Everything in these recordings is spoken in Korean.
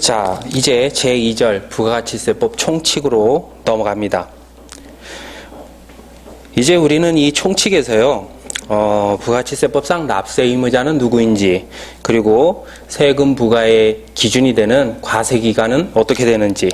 자, 이제 제2절 부가가치세법 총칙으로 넘어갑니다. 이제 우리는 이 총칙에서요, 부가가치세법상 납세 의무자는 누구인지, 그리고 세금 부과의 기준이 되는 과세기간은 어떻게 되는지,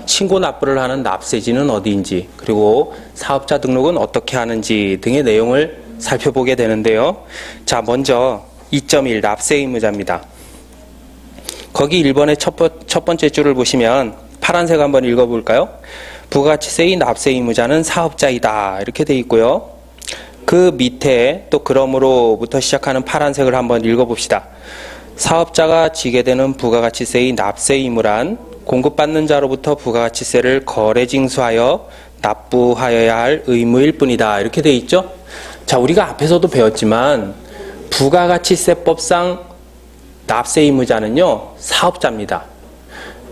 신고 납부를 하는 납세지는 어디인지, 그리고 사업자 등록은 어떻게 하는지 등의 내용을 살펴보게 되는데요. 자, 먼저 2.1 납세 의무자입니다. 거기 1번의 첫 번째 줄을 보시면 파란색 한번 읽어볼까요? 부가가치세의 납세 의무자는 사업자이다 이렇게 돼 있고요. 그 밑에 또 그러므로부터 시작하는 파란색을 한번 읽어봅시다. 사업자가 지게 되는 부가가치세의 납세 의무란 공급받는 자로부터 부가가치세를 거래징수하여 납부하여야 할 의무일 뿐이다 이렇게 돼 있죠. 자, 우리가 앞에서도 배웠지만 부가가치세법상 납세 의무자는요, 사업자입니다.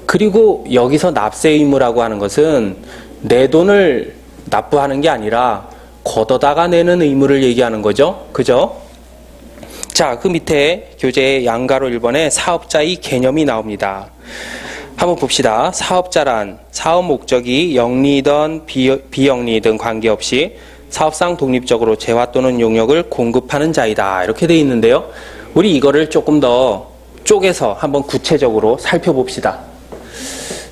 그리고 여기서 납세 의무라고 하는 것은 내 돈을 납부하는 게 아니라 걷어다가 내는 의무를 얘기하는 거죠. 그죠? 자, 그 밑에 교재 양가로 1번에 사업자의 개념이 나옵니다. 한번 봅시다. 사업자란 사업 목적이 영리든 비영리든 관계없이 사업상 독립적으로 재화 또는 용역을 공급하는 자이다 이렇게 되어 있는데요. 우리 이거를 조금 더 쪼개서 한번 구체적으로 살펴봅시다.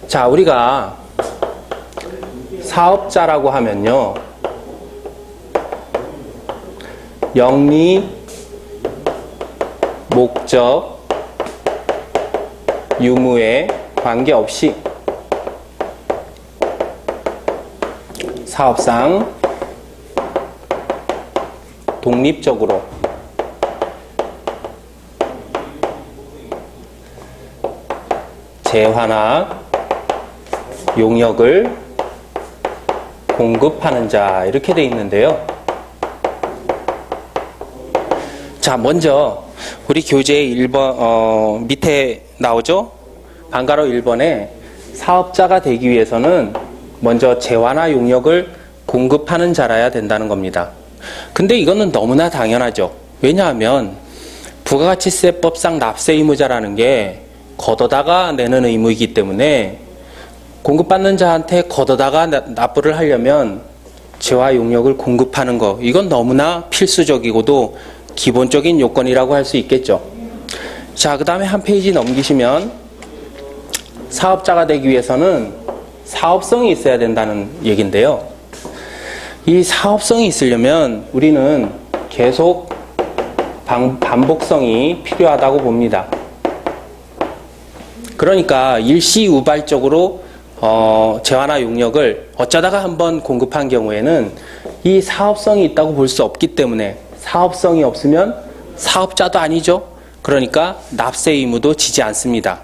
자, 우리가 사업자라고 하면요, 영리, 목적, 유무에 관계없이 사업상 독립적으로 재화나 용역을 공급하는 자 이렇게 되어 있는데요. 자, 먼저 우리 교재 1번 밑에 나오죠? 방가로 1번에 사업자가 되기 위해서는 먼저 재화나 용역을 공급하는 자라야 된다는 겁니다. 근데 이거는 너무나 당연하죠. 왜냐하면 부가가치세법상 납세 의무자라는 게 걷어다가 내는 의무이기 때문에 공급받는 자한테 걷어다가 납부를 하려면 재화 용역을 공급하는 거, 이건 너무나 필수적이고도 기본적인 요건이라고 할 수 있겠죠. 자, 그 다음에 한 페이지 넘기시면 사업자가 되기 위해서는 사업성이 있어야 된다는 얘기인데요. 이 사업성이 있으려면 우리는 계속 반복성이 필요하다고 봅니다. 그러니까 일시우발적으로 재화나 용역을 어쩌다가 한번 공급한 경우에는 이 사업성이 있다고 볼 수 없기 때문에 사업성이 없으면 사업자도 아니죠. 그러니까 납세 의무도 지지 않습니다.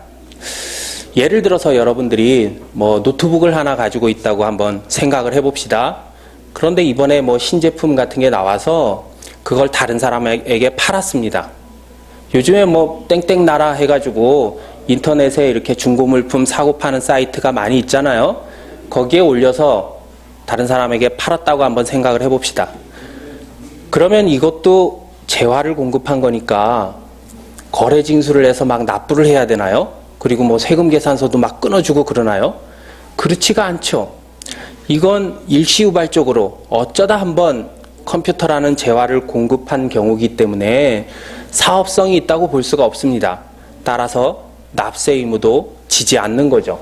예를 들어서 여러분들이 뭐 노트북을 하나 가지고 있다고 한번 생각을 해봅시다. 그런데 이번에 뭐 신제품 같은 게 나와서 그걸 다른 사람에게 팔았습니다. 요즘에 뭐 땡땡나라 해가지고 인터넷에 이렇게 중고물품 사고 파는 사이트가 많이 있잖아요. 거기에 올려서 다른 사람에게 팔았다고 한번 생각을 해봅시다. 그러면 이것도 재화를 공급한 거니까 거래 징수를 해서 막 납부를 해야 되나요? 그리고 뭐 세금 계산서도 막 끊어주고 그러나요? 그렇지가 않죠. 이건 일시우발적으로 어쩌다 한번 컴퓨터라는 재화를 공급한 경우이기 때문에 사업성이 있다고 볼 수가 없습니다. 따라서 납세 의무도 지지 않는 거죠.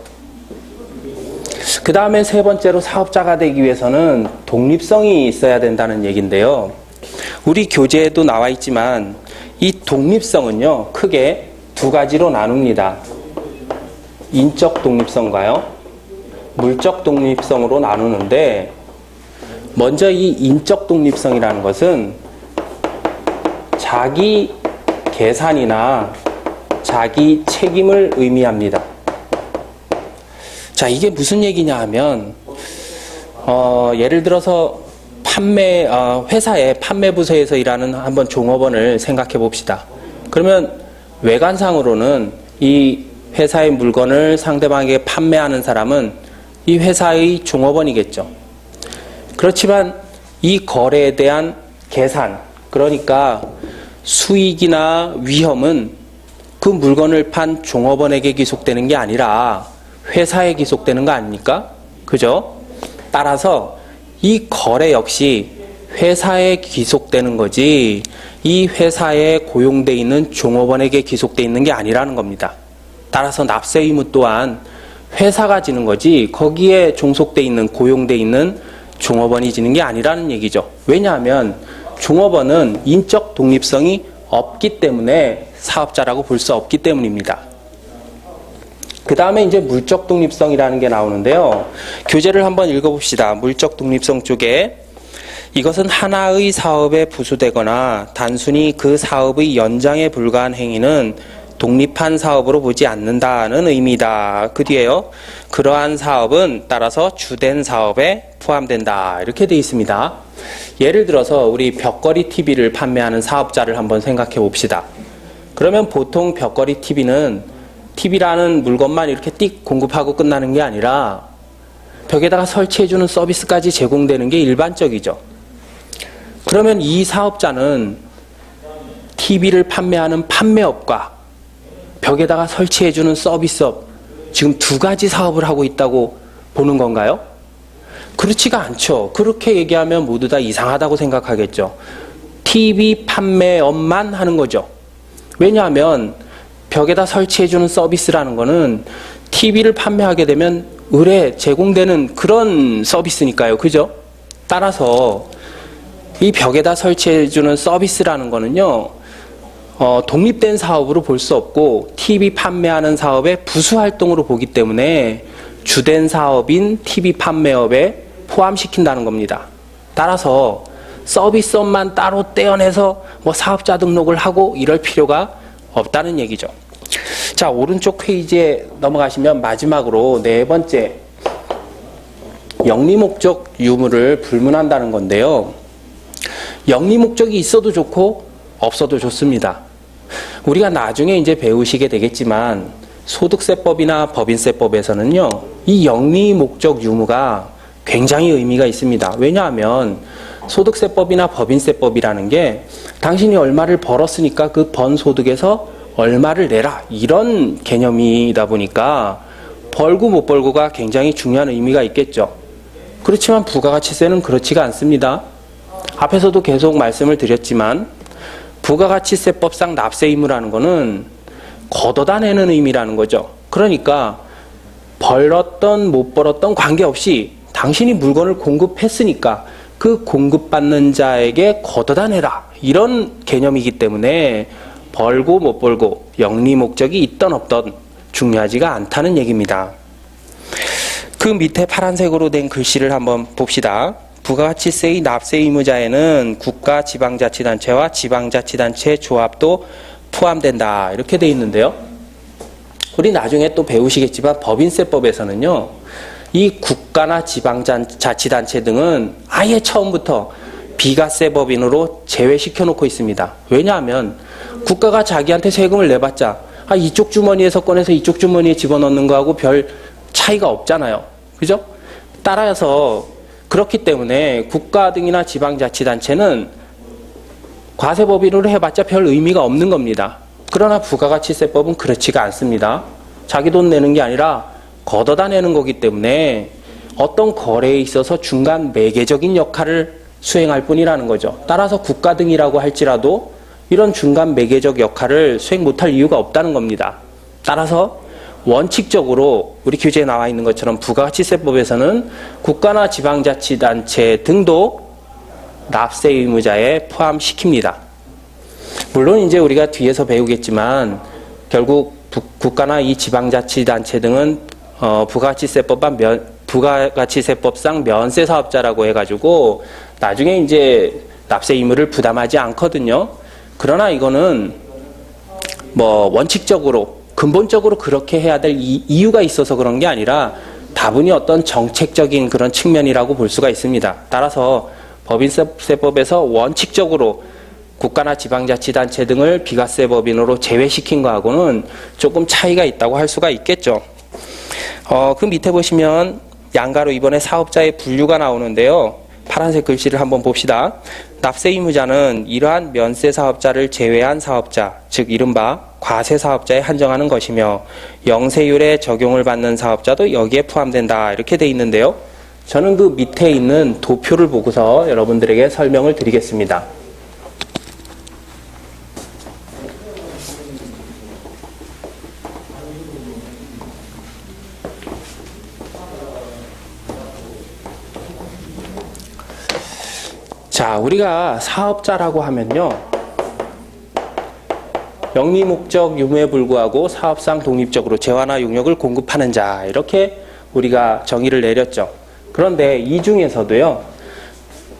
그 다음에 세 번째로 사업자가 되기 위해서는 독립성이 있어야 된다는 얘기인데요. 우리 교재에도 나와 있지만 이 독립성은요, 크게 두 가지로 나눕니다. 인적 독립성과요, 물적 독립성으로 나누는데, 먼저 이 인적 독립성이라는 것은 자기 계산이나 자기 책임을 의미합니다. 자, 이게 무슨 얘기냐 하면 예를 들어서 회사의 판매 부서에서 일하는 한번 종업원을 생각해 봅시다. 그러면 외관상으로는 이 회사의 물건을 상대방에게 판매하는 사람은 이 회사의 종업원이겠죠. 그렇지만 이 거래에 대한 계산, 그러니까 수익이나 위험은 그 그 물건을 판 종업원에게 기속되는 게 아니라 회사에 기속되는 거 아닙니까? 그죠? 따라서 이 거래 역시 회사에 기속되는 거지 이 회사에 고용돼 있는 종업원에게 기속돼 있는 게 아니라는 겁니다. 따라서 납세 의무 또한 회사가 지는 거지 거기에 종속돼 있는 고용돼 있는 종업원이 지는 게 아니라는 얘기죠. 왜냐하면 종업원은 인적 독립성이 없기 때문에 사업자라고 볼 수 없기 때문입니다. 그 다음에 이제 물적 독립성이라는 게 나오는데요. 교재를 한번 읽어봅시다. 물적 독립성 쪽에 이것은 하나의 사업에 부수되거나 단순히 그 사업의 연장에 불과한 행위는 독립한 사업으로 보지 않는다는 의미다. 그 뒤에요. 그러한 사업은 따라서 주된 사업에 포함된다. 이렇게 되어 있습니다. 예를 들어서 우리 벽걸이 TV를 판매하는 사업자를 한번 생각해 봅시다. 그러면 보통 벽걸이 TV는 TV라는 물건만 이렇게 띡 공급하고 끝나는 게 아니라 벽에다가 설치해주는 서비스까지 제공되는 게 일반적이죠. 그러면 이 사업자는 TV를 판매하는 판매업과 벽에다가 설치해주는 서비스업 지금 두 가지 사업을 하고 있다고 보는 건가요? 그렇지가 않죠. 그렇게 얘기하면 모두 다 이상하다고 생각하겠죠. TV 판매업만 하는 거죠. 왜냐하면 벽에다 설치해주는 서비스라는 거는 TV를 판매하게 되면 의뢰 제공되는 그런 서비스니까요. 그죠? 따라서 이 벽에다 설치해주는 서비스라는 거는요. 독립된 사업으로 볼 수 없고 TV 판매하는 사업의 부수활동으로 보기 때문에 주된 사업인 TV 판매업에 포함시킨다는 겁니다. 따라서 서비스업만 따로 떼어내서 뭐 사업자 등록을 하고 이럴 필요가 없다는 얘기죠. 자, 오른쪽 페이지에 넘어가시면 마지막으로 네 번째 영리목적 유무를 불문한다는 건데요. 영리목적이 있어도 좋고 없어도 좋습니다. 우리가 나중에 이제 배우시게 되겠지만 소득세법이나 법인세법에서는요, 이 영리목적 유무가 굉장히 의미가 있습니다. 왜냐하면 소득세법이나 법인세법이라는 게 당신이 얼마를 벌었으니까 그 번 소득에서 얼마를 내라 이런 개념이다 보니까 벌고 못 벌고가 굉장히 중요한 의미가 있겠죠. 그렇지만 부가가치세는 그렇지가 않습니다. 앞에서도 계속 말씀을 드렸지만 부가가치세법상 납세 의무라는 거는 걷어다 내는 의미라는 거죠. 그러니까 벌었던 못 벌었던 관계없이 당신이 물건을 공급했으니까 그 공급받는 자에게 걷어다 내라 이런 개념이기 때문에 벌고 못 벌고 영리 목적이 있던 없던 중요하지가 않다는 얘기입니다. 그 밑에 파란색으로 된 글씨를 한번 봅시다. 부가가치세의 납세 의무자에는 국가 지방자치단체와 지방자치단체 조합도 포함된다 이렇게 돼 있는데요. 우리 나중에 또 배우시겠지만 법인세법에서는요. 이 국가나 지방자치단체 등은 아예 처음부터 비과세법인으로 제외시켜 놓고 있습니다. 왜냐하면 국가가 자기한테 세금을 내봤자 이쪽 주머니에서 꺼내서 이쪽 주머니에 집어넣는 거하고 별 차이가 없잖아요. 그죠? 따라서 그렇기 때문에 국가 등이나 지방자치단체는 과세법인으로 해봤자 별 의미가 없는 겁니다. 그러나 부가가치세법은 그렇지가 않습니다. 자기 돈 내는 게 아니라 걷어다 내는 거기 때문에 어떤 거래에 있어서 중간 매개적인 역할을 수행할 뿐이라는 거죠. 따라서 국가 등이라고 할지라도 이런 중간 매개적 역할을 수행 못할 이유가 없다는 겁니다. 따라서 원칙적으로 우리 교재에 나와 있는 것처럼 부가가치세법에서는 국가나 지방자치단체 등도 납세 의무자에 포함시킵니다. 물론 이제 우리가 뒤에서 배우겠지만 결국 국가나 이 지방자치단체 등은 부가가치세법상 면세 사업자라고 해가지고 나중에 이제 납세 의무를 부담하지 않거든요. 그러나 이거는 뭐 원칙적으로 근본적으로 그렇게 해야 될 이유가 있어서 그런 게 아니라 다분히 어떤 정책적인 그런 측면이라고 볼 수가 있습니다. 따라서 법인세법에서 원칙적으로 국가나 지방자치단체 등을 비과세법인으로 제외시킨 거하고는 조금 차이가 있다고 할 수가 있겠죠. 그 밑에 보시면 양가로 이번에 사업자의 분류가 나오는데요. 파란색 글씨를 한번 봅시다. 납세 의무자는 이러한 면세 사업자를 제외한 사업자, 즉 이른바 과세 사업자에 한정하는 것이며 영세율에 적용을 받는 사업자도 여기에 포함된다. 이렇게 돼 있는데요. 저는 그 밑에 있는 도표를 보고서 여러분들에게 설명을 드리겠습니다. 자, 우리가 사업자라고 하면요, 영리 목적 유무에 불구하고 사업상 독립적으로 재화나 용역을 공급하는 자, 이렇게 우리가 정의를 내렸죠. 그런데 이 중에서도요,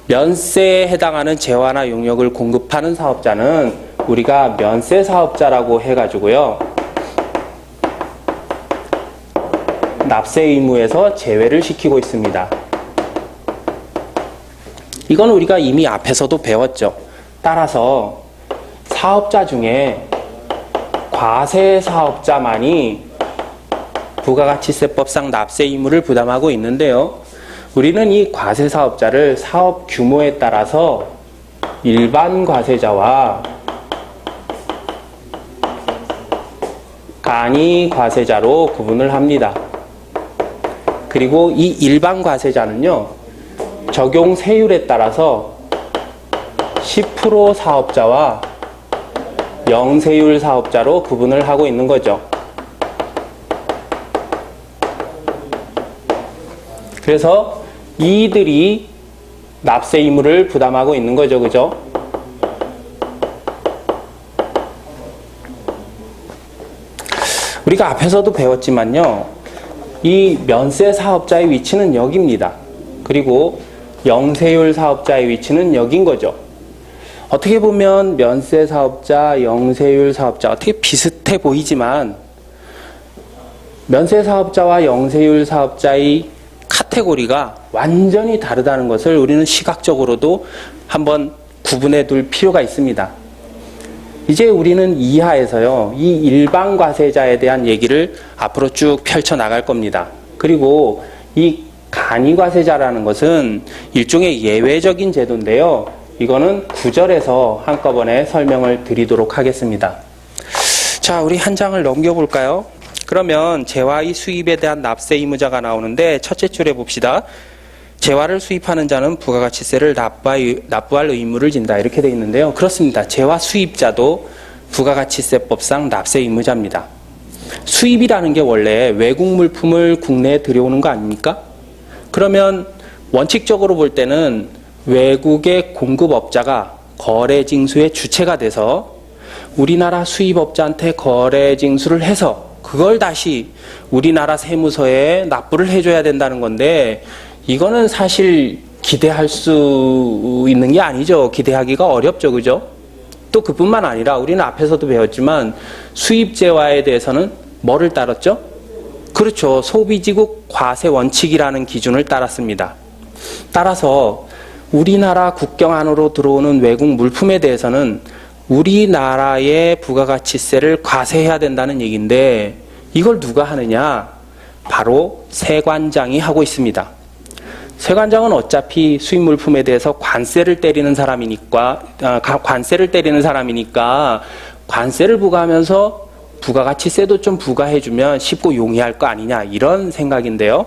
면세에 해당하는 재화나 용역을 공급하는 사업자는 우리가 면세 사업자라고 해가지고요, 납세 의무에서 제외를 시키고 있습니다. 이건 우리가 이미 앞에서도 배웠죠. 따라서 사업자 중에 과세 사업자만이 부가가치세법상 납세 의무를 부담하고 있는데요. 우리는 이 과세 사업자를 사업 규모에 따라서 일반 과세자와 간이 과세자로 구분을 합니다. 그리고 이 일반 과세자는요, 적용 세율에 따라서 10% 사업자와 영세율 사업자로 구분을 하고 있는 거죠. 그래서 이들이 납세 의무를 부담하고 있는 거죠. 그죠? 우리가 앞에서도 배웠지만요, 이 면세 사업자의 위치는 여기입니다. 그리고 영세율 사업자의 위치는 여긴 거죠. 어떻게 보면 면세 사업자, 영세율 사업자 어떻게 비슷해 보이지만 면세 사업자와 영세율 사업자의 카테고리가 완전히 다르다는 것을 우리는 시각적으로도 한번 구분해 둘 필요가 있습니다. 이제 우리는 이하에서요, 이 일반 과세자에 대한 얘기를 앞으로 쭉 펼쳐 나갈 겁니다. 그리고 이 간이과세자라는 것은 일종의 예외적인 제도인데요. 이거는 구절에서 한꺼번에 설명을 드리도록 하겠습니다. 자, 우리 한 장을 넘겨볼까요? 그러면 재화의 수입에 대한 납세 의무자가 나오는데 첫째 줄에 봅시다. 재화를 수입하는 자는 부가가치세를 납부할 의무를 진다. 이렇게 되어 있는데요. 그렇습니다. 재화 수입자도 부가가치세법상 납세 의무자입니다. 수입이라는 게 원래 외국 물품을 국내에 들여오는 거 아닙니까? 그러면 원칙적으로 볼 때는 외국의 공급업자가 거래징수의 주체가 돼서 우리나라 수입업자한테 거래징수를 해서 그걸 다시 우리나라 세무서에 납부를 해줘야 된다는 건데, 이거는 사실 기대할 수 있는 게 아니죠. 기대하기가 어렵죠. 그죠? 또 그뿐만 아니라 우리는 앞에서도 배웠지만 수입재화에 대해서는 뭐를 따랐죠? 그렇죠. 소비지국 과세 원칙이라는 기준을 따랐습니다. 따라서 우리나라 국경 안으로 들어오는 외국 물품에 대해서는 우리나라의 부가가치세를 과세해야 된다는 얘기인데, 이걸 누가 하느냐? 바로 세관장이 하고 있습니다. 세관장은 어차피 수입 물품에 대해서 관세를 때리는 사람이니까 관세를 부과하면서 부가가치세도 좀 부과해주면 쉽고 용이할 거 아니냐, 이런 생각인데요.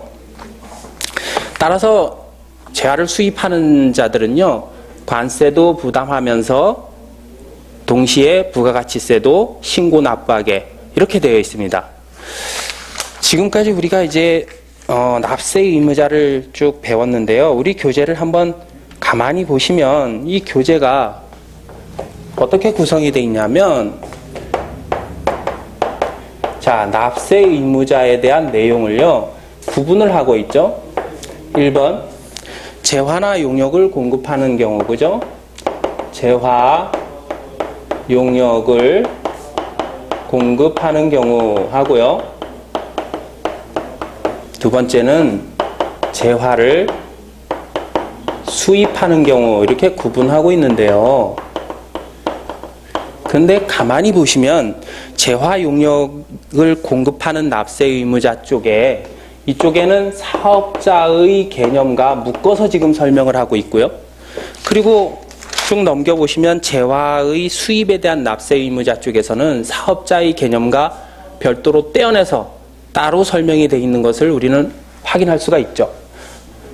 따라서 재화를 수입하는 자들은요, 관세도 부담하면서 동시에 부가가치세도 신고 납부하게 이렇게 되어 있습니다. 지금까지 우리가 이제 납세 의무자를 쭉 배웠는데요. 우리 교재를 한번 가만히 보시면 이 교재가 어떻게 구성이 되어 있냐면, 자, 납세 의무자에 대한 내용을요, 구분을 하고 있죠. 1번, 재화나 용역을 공급하는 경우, 그죠? 재화, 용역을 공급하는 경우 하고요. 두 번째는 재화를 수입하는 경우, 이렇게 구분하고 있는데요. 근데 가만히 보시면 재화 용역을 공급하는 납세 의무자 쪽에 이쪽에는 사업자의 개념과 묶어서 지금 설명을 하고 있고요. 그리고 쭉 넘겨보시면 재화의 수입에 대한 납세 의무자 쪽에서는 사업자의 개념과 별도로 떼어내서 따로 설명이 되어 있는 것을 우리는 확인할 수가 있죠.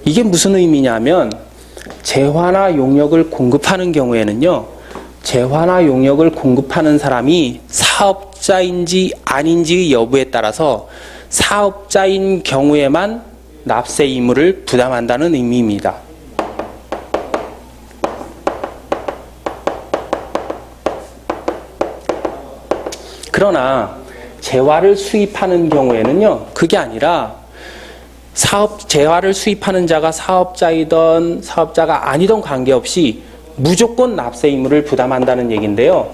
이게 무슨 의미냐면 재화나 용역을 공급하는 경우에는요, 재화나 용역을 공급하는 사람이 사업자인지 아닌지의 여부에 따라서 사업자인 경우에만 납세 의무를 부담한다는 의미입니다. 그러나 재화를 수입하는 경우에는요, 그게 아니라 재화를 수입하는 자가 사업자이든 사업자가 아니든 관계없이 무조건 납세 의무를 부담한다는 얘기인데요.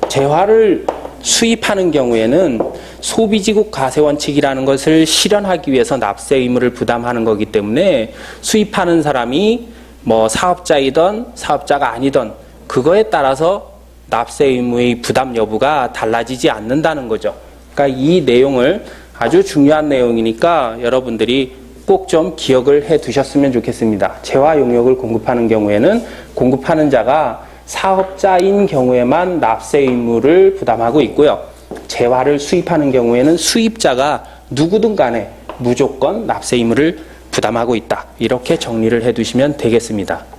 재화를 수입하는 경우에는 소비지국 과세원칙이라는 것을 실현하기 위해서 납세 의무를 부담하는 거기 때문에 수입하는 사람이 뭐 사업자이든 사업자가 아니든 그거에 따라서 납세 의무의 부담 여부가 달라지지 않는다는 거죠. 그러니까 이 내용을 아주 중요한 내용이니까 여러분들이 꼭 좀 기억을 해 두셨으면 좋겠습니다. 재화 용역을 공급하는 경우에는 공급하는 자가 사업자인 경우에만 납세 의무를 부담하고 있고요. 재화를 수입하는 경우에는 수입자가 누구든 간에 무조건 납세 의무를 부담하고 있다. 이렇게 정리를 해 두시면 되겠습니다.